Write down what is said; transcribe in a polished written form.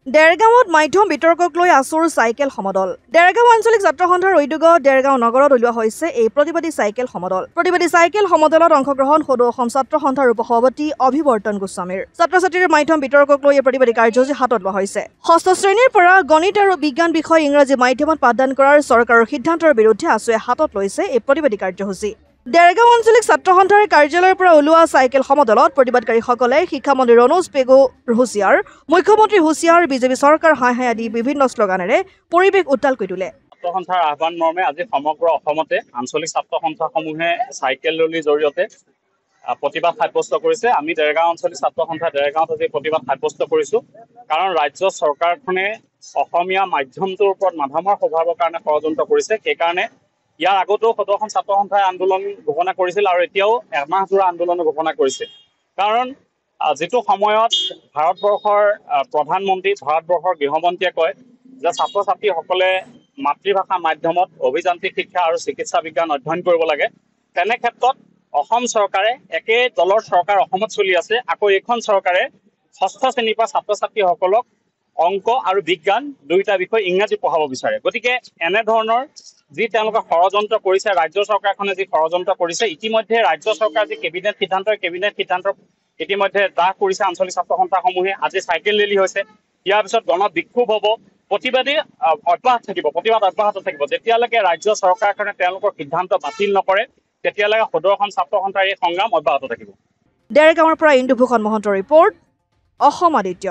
দেৰগাঁৱত মাধ্যম বিতৰ্কক লৈ আচুৰ চাইকেল সমদল। দেৰগাঁও আঞ্চলিক ছাত্ৰ সন্থাৰ উদ্যোগত দেৰগাঁও নগৰত উলিওৱা হৈছে এই প্ৰতিবাদী চাইকেল সমদল। প্ৰতিবাদী চাইকেল সমদলত অংশগ্ৰহণ সদৌ অসম ছাত্ৰ সন্থাৰ উপসভাপতি অভিৱৰ্তন গোস্বামীৰ। ছাত্ৰ ছাত্ৰীৰ মাধ্যম বিতৰ্কক লৈ এই প্ৰতিবাদী কাৰ্যসূচী হাতত লোৱা হৈছে। ষষ্ঠ শ্ৰেণীৰ পৰা গণিত আৰু বিজ্ঞান বিষয় ইংৰাজী মাধ্যমত পাঠদান কৰাৰ চৰকাৰৰ সিদ্ধান্তৰ বিৰুদ্ধে আছুৱে হাতত লৈছে এই প্ৰতিবাদী কাৰ্যসূচী। দেৰগাঁও আঞ্চলিক ছাত্ৰ সন্থাৰ কাৰ্যালয়ৰ পৰা ওলোৱা চাইকেল সমদলত প্ৰতিবাদকাৰীসকলে শিক্ষামন্ত্ৰী ৰণোজ পেগু হুঁচিয়াৰ, মুখ্যমন্ত্ৰী হুঁচিয়াৰ, বিজেপি চৰকাৰ হাই হাই আদি বিভিন্ন শ্লোগানেৰে পৰিৱেশ উত্তাল কৰি তোলে। ছাত্ৰ সন্থাৰ আহ্বান মৰ্মে আজি সমগ্ৰ অসমতে আঞ্চলিক ছাত্ৰ সন্থাসমূহে চাইকেল ৰেলীৰ জৰিয়তে প্ৰতিবাদ সাব্যস্ত কৰিছে। আমি দেৰগাঁও আঞ্চলিক ছাত্ৰ সন্থা দেৰগাঁৱত আজি প্ৰতিবাদ সাব্যস্ত কৰিছোঁ। কাৰণ ৰাজ্য চৰকাৰখনে অসমীয়া মাধ্যমটোৰ ওপৰত মাধমাৰ সভাবৰ কাৰণে ষড়যন্ত্ৰ কৰিছে। সেইকাৰণে ইয়াৰ আগতেও সদৌ অসম ছাত্ৰ সন্থাই আন্দোলন ঘোষণা কৰিছিল আৰু এতিয়াও এমাহজোৰা আন্দোলন ঘোষণা কৰিছে। কাৰণ যিটো সময়ত ভাৰতবৰ্ষৰ প্ৰধানমন্ত্ৰী, ভাৰতবৰ্ষৰ গৃহমন্ত্ৰীয়ে কয় যে ছাত্ৰ ছাত্ৰীসকলে মাতৃভাষা মাধ্যমত অভিযান্ত্ৰিক শিক্ষা আৰু চিকিৎসা বিজ্ঞান অধ্যয়ন কৰিব লাগে, তেনে ক্ষেত্ৰত অসম চৰকাৰে একে দলৰ চৰকাৰ অসমত চলি আছে। আকৌ এইখন চৰকাৰে ষষ্ঠ শ্ৰেণীৰ পৰা ছাত্ৰ ছাত্ৰীসকলক অংক আৰু বিজ্ঞান দুয়োটা বিষয় ইংৰাজী পঢ়াব বিচাৰে। গতিকে এনেধৰণৰ যি তেওঁলোকে ষড়যন্ত্ৰ কৰিছে, ৰাজ্য চৰকাৰখনে যি ষড়যন্ত্ৰ কৰিছে, ইতিমধ্যে ৰাজ্য চৰকাৰ যি কেবিনেট সিদ্ধান্ত ইতিমধ্যে দাহ কৰিছে আঞ্চলিক ছাত্ৰ সন্থাসমূহে। আজি চাইকেল ৰেলী হৈছে, ইয়াৰ পিছত গণ বিক্ষোভ হ'ব, প্ৰতিবাদ অব্যাহত থাকিব। যেতিয়ালৈকে ৰাজ্য চৰকাৰখনে তেওঁলোকৰ সিদ্ধান্ত বাতিল নকৰে, তেতিয়ালৈকে সদৌ অসম ছাত্ৰ সন্থাৰ এই সংগ্ৰাম অব্যাহত থাকিব। দেৰগাঁৱৰ পৰা ইন্দুভূষণ মহন্তৰ ৰিপৰ্ট, অসম আদিত্য।